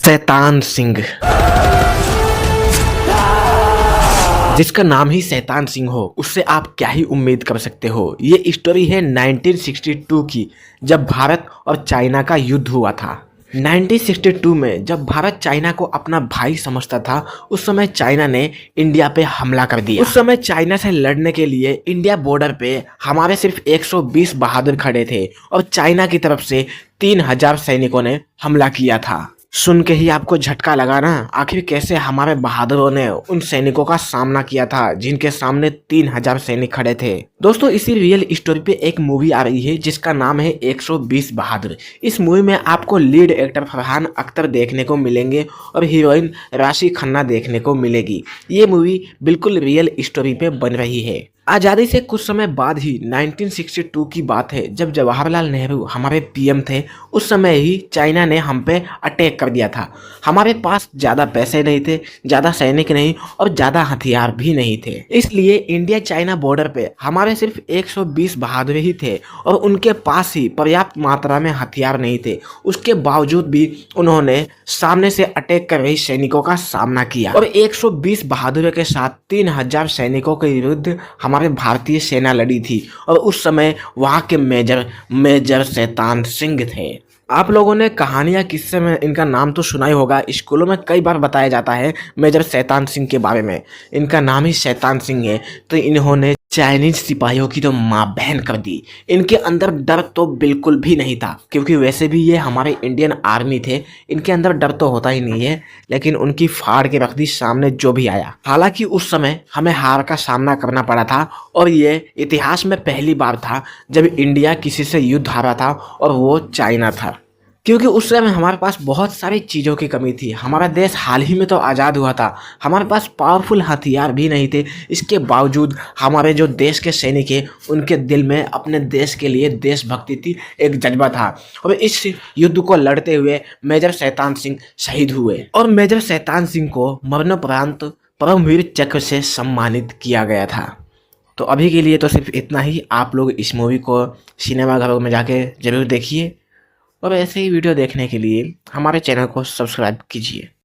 शैतान सिंह, जिसका नाम ही शैतान सिंह हो, उससे आप क्या ही उम्मीद कर सकते हो। ये स्टोरी है 1962 की, जब भारत और चाइना का युद्ध हुआ था। 1962 में जब भारत चाइना को अपना भाई समझता था, उस समय चाइना ने इंडिया पे हमला कर दिया। उस समय चाइना से लड़ने के लिए इंडिया बॉर्डर पे हमारे सिर्फ 120 बहादुर खड़े थे और चाइना की तरफ से 3000 सैनिकों ने हमला किया था। सुन के ही आपको झटका लगा ना, आखिर कैसे हमारे बहादुरों ने उन सैनिकों का सामना किया था जिनके सामने 3000 सैनिक खड़े थे। दोस्तों, इसी रियल स्टोरी पे एक मूवी आ रही है जिसका नाम है 120 बहादुर। इस मूवी में आपको लीड एक्टर फरहान अख्तर देखने को मिलेंगे और हीरोइन राशि खन्ना देखने को मिलेगी। ये मूवी बिल्कुल रियल स्टोरी पे बन रही है। आज़ादी से कुछ समय बाद ही 1962 की बात है, जब जवाहरलाल नेहरू हमारे पीएम थे। उस समय ही चाइना ने हम पे अटैक कर दिया था। हमारे पास ज़्यादा पैसे नहीं थे, ज़्यादा सैनिक नहीं और ज़्यादा हथियार भी नहीं थे। इसलिए इंडिया चाइना बॉर्डर पे हमारे सिर्फ 120 बहादुर ही थे और उनके पास ही पर्याप्त मात्रा में हथियार नहीं थे। उसके बावजूद भी उन्होंने सामने से अटैक कर रही सैनिकों का सामना किया और 120 बहादुरों के साथ 3000 सैनिकों के विरुद्ध हमारे भारतीय सेना लड़ी थी। और उस समय वहाँ के मेजर शैतान सिंह थे। आप लोगों ने कहानियाँ किस्से में इनका नाम तो सुना ही होगा, स्कूलों में कई बार बताया जाता है मेजर शैतान सिंह के बारे में। इनका नाम ही शैतान सिंह है, तो इन्होंने चाइनीज सिपाहियों की तो माँ बहन कर दी। इनके अंदर डर तो बिल्कुल भी नहीं था, क्योंकि वैसे भी ये हमारे इंडियन आर्मी थे। इनके अंदर डर तो होता ही नहीं है, लेकिन उनकी फाड़ के रख दी सामने जो भी आया। हालांकि उस समय हमें हार का सामना करना पड़ा था और ये इतिहास में पहली बार था जब इंडिया किसी से युद्ध हारा था, और वो चाइना था। क्योंकि उस समय हमारे पास बहुत सारी चीज़ों की कमी थी। हमारा देश हाल ही में तो आज़ाद हुआ था, हमारे पास पावरफुल हथियार भी नहीं थे। इसके बावजूद हमारे जो देश के सैनिक हैं, उनके दिल में अपने देश के लिए देशभक्ति थी, एक जज्बा था। और इस युद्ध को लड़ते हुए मेजर शैतान सिंह शहीद हुए और मेजर शैतान सिंह को मरणोपरांत परमवीर चक्र से सम्मानित किया गया था। तो अभी के लिए तो सिर्फ इतना ही। आप लोग इस मूवी को सिनेमाघरों में जाके ज़रूर देखिए और ऐसे ही वीडियो देखने के लिए हमारे चैनल को सब्सक्राइब कीजिए।